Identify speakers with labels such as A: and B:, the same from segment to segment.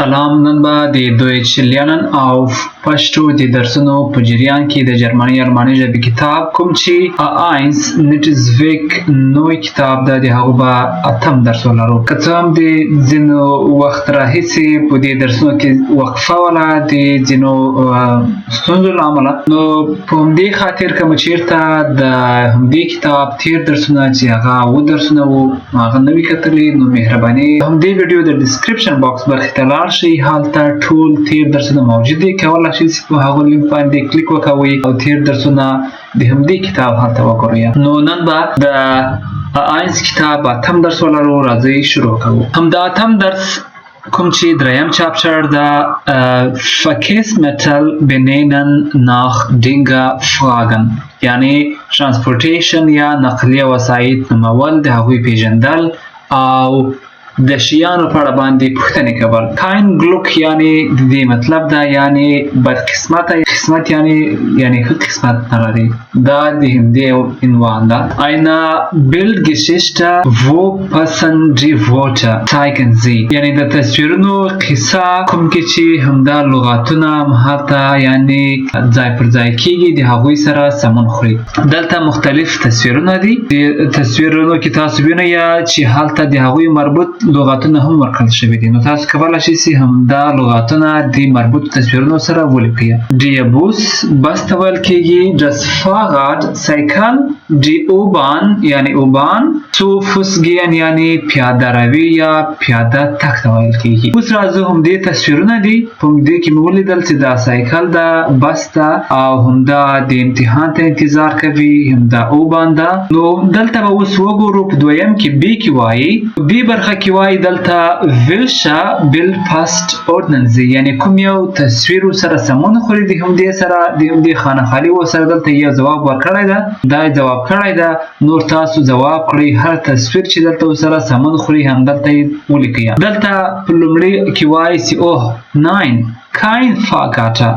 A: سلام، نن به د دویچ لرنن او پشتو د درسونو په جریان کې د جرمني الماني ژبې کتاب کوم چې A1 Netzwerk نوې کتاب ده، د هغه به اتم درس ولرو. که څه هم د ځینو وخت راهیسې په دې درسونو کې وقفه وله د ځینو ستونزو له امله، نو په همدې خاطر که مو چېرته د همدې کتاب تېر درسونه چې هغه 7 درسونه وو هغه نه وي کتلي، نو مهرباني همدې ویډیو د ډسکرپشن باکس برخې ته لاړ شئ. هلته ټول تېر درسونه موجود دي، کولی شئ چې په هغو لینک باندې کلیک وکوئ او تېر درسونه د همدې کتاب هلته وګورئ. نو نن به د A1 کتاب اتم درس ولرو. راځئ شروع کوو. همدا اتم درس کوم چې دریم چاپټر ده، Verkehrsmittel benennen nach Dinge fragen، یعنی ترانسپورټیشن یا نقلیه وسایط نومول، د هغوی پیژندل او د شیانو په اړه باندې پوښتنې کول. kein Glück یعنی د دې مطلب ده یعنی بدقسمت، قسمت یعنی ښه قسمت نه لري. دا د همدې عنوان ده. eine Bildgeschichte wo passen die Worte zeigen sie، یعنی د تصویرونو قصه کوم کې چې همدا لغاتونه هلته یعنی ځای پر ځای کېږي، د هغوی سره سمون خوري. دلته مختلف تصویرونه دي. د تصویرونو کې تاسو وینئ چې هلته د هغوی مربوط لغاتونه هم ورکړل شوي دي، نو تاسو کولی شئ چې همدا لغاتونه د مربوط تصویرونو سره ولیکئ. die Bus بس ته ویل کېږي، das Fahrrad سایکل، die U-Bahn یعنی U-Bahn، zu Fuß gehen یعنی پیاده روي یا پیاده تګ ته ویل کېږي. اوس راځو همدې تصویرونه دي. په همدې کې مې ولیدل چې دا سایکل ده، بس ده او همدا د امتحان ته انتظار کوي، همدا U-Bahn ده. نو دلته به اوس وګورو په دویم کې B کې وایي، B برخه کې وایي دلته welcher Bild passt ordnen Sie، یعنی کوم یو تصویر سره سمون خوري د همدې سره، د همدې خانه خالي و سره. دلته یو جواب ورکړی ده، دا جواب کړی ده. نور تاسو جواب کړئ، هر تصویر چې دلته سره سمون خوري هم دلته یې ولیکئ. دلته په لومړي کې وایي چې oh nein kein Fahrkarte،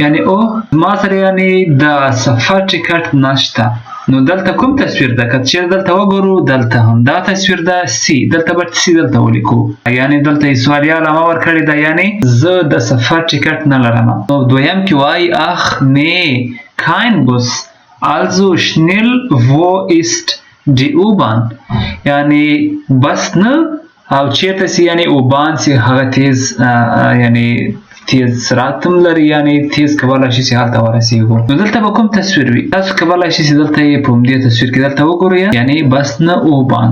A: یعنی oh ما سره یعنی د سفر ټکټ نشته. نو دلته کوم تصویر ده؟ که چېرې دلته وګورو دلته همدا تصویر ده C، دلته به C دلته ولیکو، یعنی دلته یې سوالیه علامه ورکړې ده، یعنی زه د سفر ټکټ نه لرم. نو دویم کې وایي ach nee kein Bus also schnell wo ist die U-Bahn، یعنی بس نه او چېرته چې یعنی U-Bahn چې هغه تیز یعنی تیز سرعت هم لري، یعنی تیز کولی شي چې هلته ورسېږو. نو دلته به کوم تصویر وي؟ تاسو کولی شئ چې دلته یې په همدې تصویر کې دلته وګورئ، یعنی بس نه U-Bahn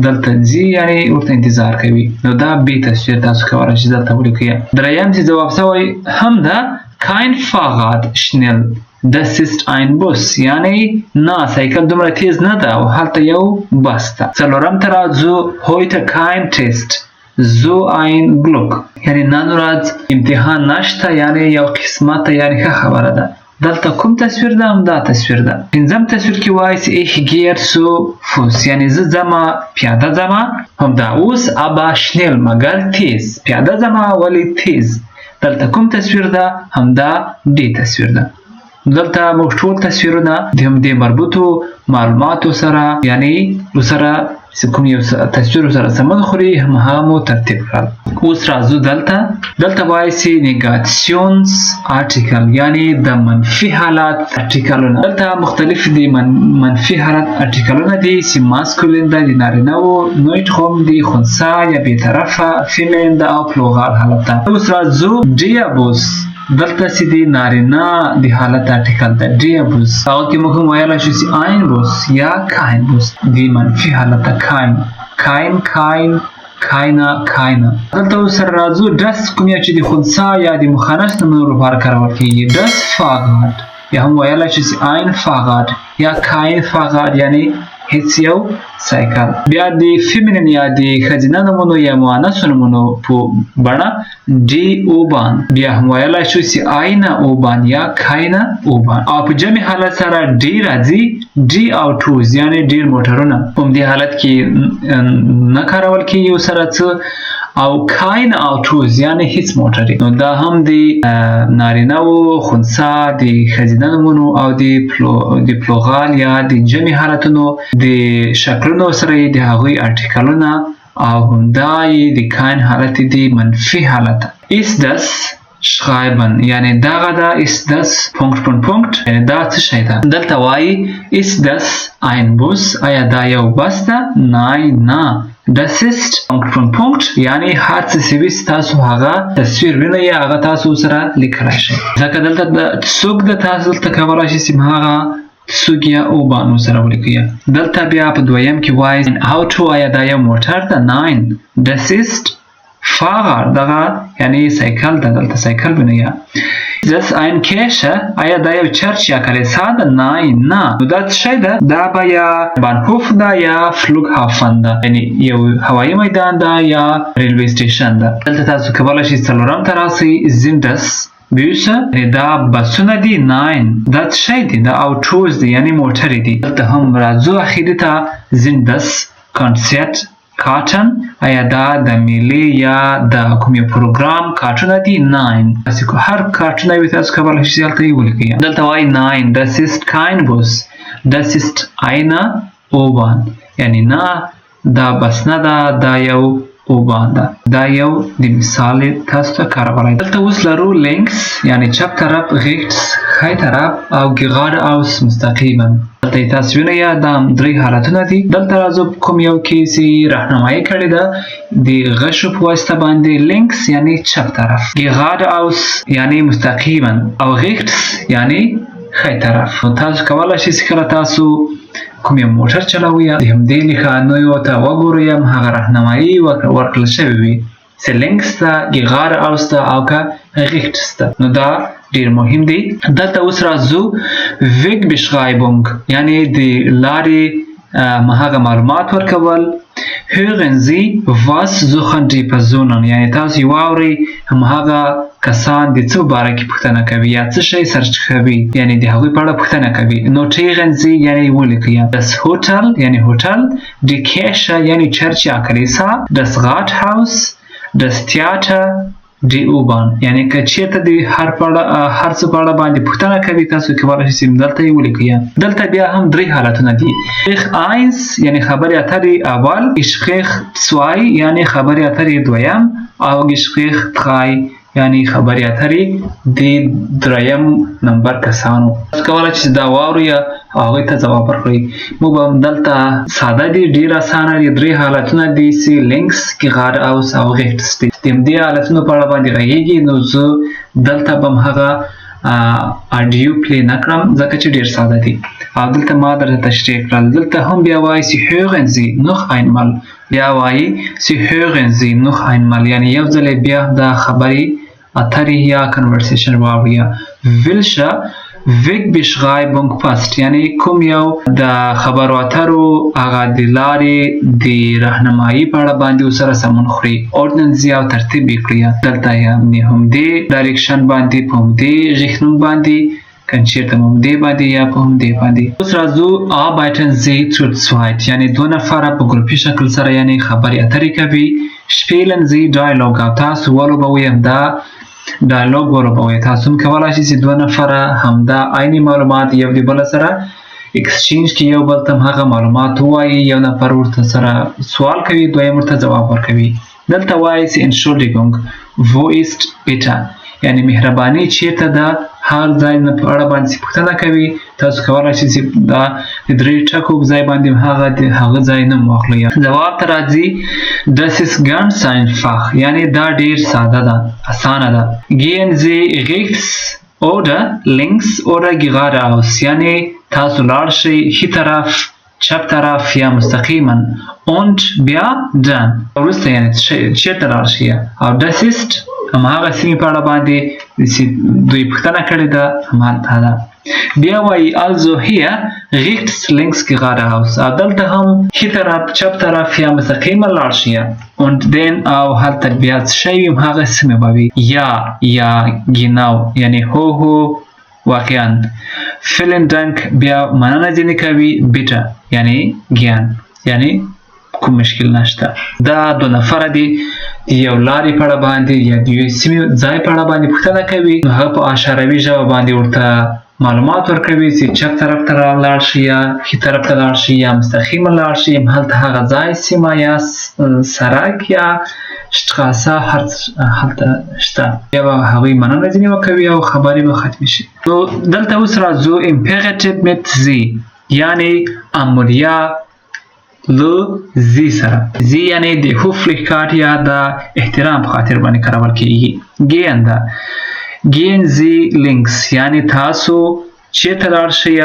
A: دلته ځي، یعنی ورته انتظار کوي. نو دا B تصویر تاسو کولی شئ دلته ولیکئ. دریم چې جواب شوی هم ده kein Fahrrad schnell das ist ein Bus، یعنی نه سایکل دومره تیز نه ده او هلته یو بس ده. څلورم ته راځو heute kein Test so ein Glück، یعنی نن ورځ امتحان نشته، یعنی یو قسمت، یعنی ښه خبره ده. دلته کوم تصویر ده؟ همدا تصویر ده. پنځم تصویر کې وایي چې ich gehe zu Fuß، یعنی زه ځمه پیاده ځمه، همدا اوس aber schnell مګر تیز، پیاده ځمه ولې تیز. دلته کوم تصویر ده؟ همدا D تصویر ده. دلته موږ ټول تصویرونه د همدې مربوطو معلوماتو سره یعنی ورسره چې کوم یو تصویر سره سمون خوري هماغه مو ترتیب کړل. اوس راځو دلته وایي چې نیګاتیونز ارټیکل، یعنی د منفي حالت ارټیکلونه. دلته مختلف دي منفي حالت ارټیکلونه دي چې ماسکولین ده، د نارینه وو، نویټخوم دي، خنثی یا بېطرفه فیمین ده او پلوغال حالت ده. اوس راځو ډیابوس، دلته چې د نارینه د حالت ارټیکل ده ډیابوس، هغه کې موږ هم ویلی شو چې ein Bus یا kein Bus، د منفي حالت ده kein keiner. دلته اوس سره راځو das، کوم یو چې د خنثی یا د مخنث نومونو لپاره کارول کېږي. das Fahrrad یا هم ویلی شو چې ein Fahrrad یا kein Fahrrad، یعنی هیڅ یو سایکل. بیا د فیمینین یا د ښځینه نومونو یا مؤنثو نومونو په بڼه die U-Bahn، بیا هم ویلی شو چې eine U-Bahn یا keine U-Bahn. او په جمع حالت سره D راځي، die Autos یعنی ډیر موټرونه په همدې حالت کې نه کارول کېږي ورسره څه، او kein Autos یعنی هیڅ موټرې. نو دا هم د نارینه و، خنثی، د ښځینه نومونو او د پلوغال یا د جمع حالتونو د شکلونو سره د هغوی ارټیکلونه او همدا یې د کاین حالت دی منفي حالت. ist das schreiben یعنی دغه دا ist das ... یعنی دا څه شی ده. دلته وایي ist das ein Bus آیا دا یو بس ده؟ nein نه. das ist ... یعنی هر څه چې وي تاسو هغه تصویر وینئ هغه تاسو سره لیکلی شئ. ځکه دلته څوک ده تاسو دلته کولی شئ چې هغه څوک یا اوبانو سره ولیکئ. دلته بیا په دویم کې وایي auto آیا دا یو موټر ده؟ nein. das ist Fahrrad دغه یعنی سایکل ده. دلته سایکل وینئ. das ein Kirche آیا دا یو چرچ یا کلیسا ده؟ nein نه. نو دا څه شی ده؟ دا به یا بانهوف ده یا فلوګهافن ده یعنی یو هوایي میدان ده یا ریلوی سټیشن ده. دلته تاسو کولی شئ څلورم ته راسئ sind das Bücher یعنی دا بسونه دي؟ nein. دا څه شی دي؟ دا autos دي یعنی موټرې دي. دلته هم راځو اخري ته sind das Konzert کارټن آیا دا د میلې یا د کوم یو پروګرام کارټونه دي؟ nein. تاسو هر کارټونه وي تاسو کولی شئ هلته یې ولیکئ. دلته وایي nein das ist kein Bus das ist eine U-Bahn یعنی نه دا بس نه ده دا یو U-Bahn ده. دا یو د مثال تاسو ته کارولی. دلته اوس لرو links یعنی چپ طرف rechts ښی طرف او geradeaus مستقیما. دلته تاسو وینئ دا درې حالتونه دي. دلته راځو کوم یو کې چې راهنمایي کړې ده د غشو په واسطه باندې links یعنی چپ طرف geradeaus یعنی مستقیما او rechts یعنی ښی طرف. تاسو کولی شئ چې کله تاسو کوم یو موټر چلوئ د همدې نښانیو ته وګورئ هغه راهنمایي ورکړل شوې وي چې links ته geradeaus ته او که rechts ته. نو دا ډیر مهم دی. دلته اوس راځو Wegbeschreibung یعنی د لارې هغه معلومات ورکول. hören Sie was suchen die Personen یعنی تاسو واورئ هماغه کسان د څه باره کې پوښتنه کوي یا څه شی سرچ کوي یعنی د هغوی په اړه پوښتنه کوي. notieren Sie یعنی ولیکئ. das Hotel یعنی هوټل die Kirche یعنی چرچ یا کلیسا das Rathaus das Theater die U-Bahn یعنی که چیرته د هر څه په اړه باندې پوښتنه کوي تاسو کولی شئ دلته یې ولیکئ. دلته بیا هم درې حالتونه دي. Gespräch 1 یعنی خبرې اترې اول Gespräch 2 یعنی خبرې اترې دویم او Gespräch 3 یعنی خبرې اترې د دریم نمبر کسانو. تاسو کولی شئ دا واورئ او هغوی ته ځواب ورکړئ. موږ به دلته ساده دي ډېر اسانه دي. درې حالتونه دي چې links geradeaus او rechts دي. د همدې حالتونو په اړه باندې غږیږي نو زه دلته به هغه اډیو پلی نه کړم ځکه چې ډېر ساده دي او دلته ما درته تشریح کړل. دلته هم بیا وایي چې hören Sie noch einmal بیا وایي چې hören Sie noch einmal یعنی یو ځل بیا دا خبرې اترې یا کنورسیشن واورئ. welche Wegbeschreibung passt یعنی کوم یو د خبرو اترو هغه د لارې د راهنمایي په اړه باندې ورسره سمون خوري. ordnen Sie او ترتیب یې کړئ. دلته یعنې همدې ډایرکشن باندې په همدې غیښنون باندې که چېرته په همدې باندې یا په همدې باندې. اوس راځو arbeiten Sie zu zweit یعنی دوه نفره په ګروپي شکل سره یعنی خبرې اترې کوي. spielen Sie Dialog او تاسو ولوبوئ همدا ډایلوګ ولوبوئ. تاسو هم کولی شئ چې دوه نفره همدا عیني معلومات یو د بل سره اکسچینج کړي یو بل ته هغه معلومات ووایي. یو نفر ورته سره سوال کوي دویم ورته ځواب ورکوي. دلته وایي چې Entschuldigung wo ist bitte یعنی مهرباني چیرته ده هر ځای نه په اړه باندې پوښتنه کوي. تاسو کولی شئ چې دا د درې ټکو په ځای باندې هغه ځای نوم واخلئ. ځواب ته راځي das ist ganz einfach یعنی دا ډیر ساده ده اسانه ده. gehen Sie rechts oder links oder geradeaus یعنی تاسو لاړ شئ ښي طرف چپ طرف یا مستقیما und بیا dann وروسته یعنی چیرته لاړ شئ او das ist هماغه سیمې په اړه باندې چې دوی پوښتنه کړې ده همالته ده. بیا وایي also hier rechts links geradeaus او دلته هم ښي طرف چپ طرف یا مستقیما لاړ شئ und then او هلته بیا څه شی وي هماغه سیمې به وي. یا genau یعنی هو واقعا. vielen dank بیا مننه ځینې کوي. bitte یعنی ګیان یعنی کوم مشکل نشته. دا دوه نفره دي یو لارې په اړه باندې یا د یوې سیمې ځای په اړه باندې پوښتنه کوي نو هغه په اشاروي ژبه باندې ورته معلومات ورکوي چې چپ طرف ته لاړ شي یا ښي طرف ته لاړ شي یا مستقیمه لاړ شي، هلته هغه ځای سیمه یا سرک یا شتخاصه هلته شته، بیا به هغوی مننه ځینې وکوي او خبرې به ختمې شي. نو دلته اوس راځو امپیریټیو mit sie، یعنی امریا له زی سره. زی یعنی د höflichkeit یا د احترام په خاطر باندې کارول کیږي. gehen ده gehen Sie links یعنی تاسو چیرته لاړ شئ.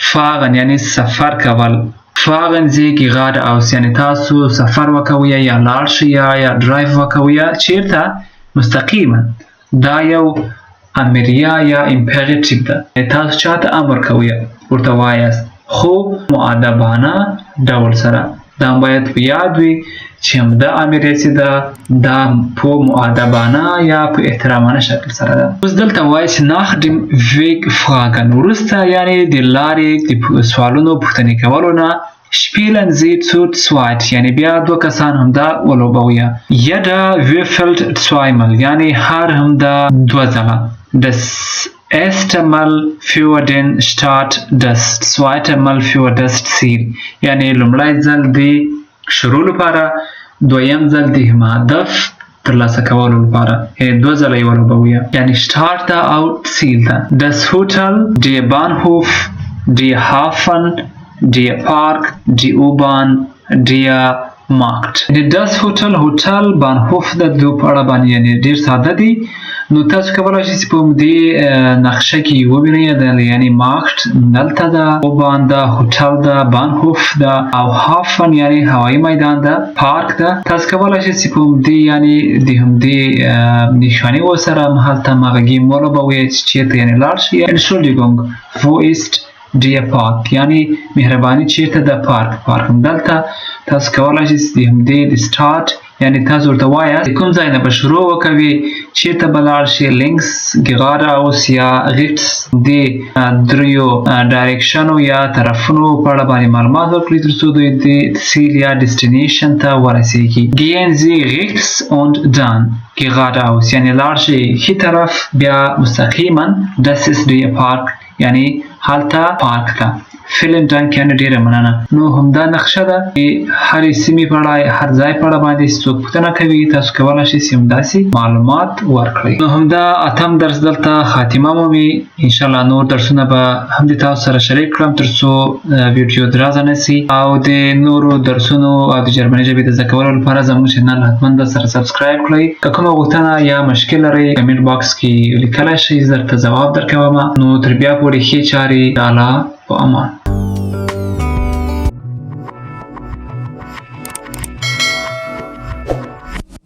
A: fahren یعنی سفر کول. fahren Sie geradeaus یعنی تاسو سفر وکوئ یا لاړ شئ یا ډرایو وکوئ چیرته مستقیما. دا یو امریا یا امپیریټیو ده، تاسو چاته امر کوئ ورته وایاست، خو مؤدبانه ډول سره. دا باید په یاد وي چې همدا امریه چې ده دا په مؤدبانه یا په احترامانه شکل سره ده. اوس دلته وایي چې nach dem Weg fragen، وروسته یعنی د لارې د سوالونو پوښتنې کولو نه spielen Sie zu zweit یعنی بیا دوه کسان همدا ولوبوي. jeder würfelt zweimal یعنی هر همدا دوه ځله. das erste Mal für den Start, das zweite Mal für das Ziel یعنی لومړی ځل د شروع لپاره، دویم ځل د هدف ترلاسه کولو لپاره، یعنی دوه ځله یې ولوبوي. یعنی Start ته او Ziel ته. das Hotel، der Bahnhof، der Hafen، der Park، die U-Bahn، der Markt. das Hotel، هوټل، Bahnhof د دوه په اړه باندې یعنی ډیر ساده دي. نو تاسو کولی شئ چې په دې نقشه کې ووینئ یعنی مارکت دلته ده، U-Bahn ده، هوټل ده، Bahnhof ده او هافن یعنی هوایي میدان ده، پارک ده. تاسو کولی شئ چې په دې یعنی د همدې نښانې ورسره هلته هغه ګیم ولوبوئ چې چیرته یعنی لاړ شئ. Entschuldigung، wo ist der Park یعنی مهرباني چیرته ده پارک دلته. تاسو کولی شئ چې د همدې د سټارټ یعنی تاسو ورته وایاست کوم ځای نه به شروع وکوي، چیرته به لاړ شي، لینکس، geradeaus یا rechts د دریو ډایرکشنو یا طرفونو په اړه باندې معلومات ورکړي تر څو دوی د سیل یا ډیسټینیشن ته ورسیږي. gehen Sie rechts und dann geradeaus یعنی لاړ شي ښي طرف بیا مستقیما. das ist der Park یعنی هلته پارک ده. فیلم دانک یعنی ډیره مننه. نو همدا نقشه ده هرې سیمې په اړه هر ځای په اړه باندې څوک پوښتنه کوي تاسو کولی شئ چې همداسې معلومات ورکړئ. نو همدا اتم درس دلته خاتمه مومي. انشاءالله نور درسونه به هم د تاسو سره شریک کړم تر څو ویډیو درازه نه سي، او د نورو درسونو او د جرمني ژبې د زده کولو لپاره زموږ چینل حتما به سره سبسکرایب کړئ. که کومه غوښتنه یا مشکل لرئ کمنټ باکس کې لیکلی شئ، زه درته ځواب درکوم. نو تر بیا پورې ښې چارې. الله په امان.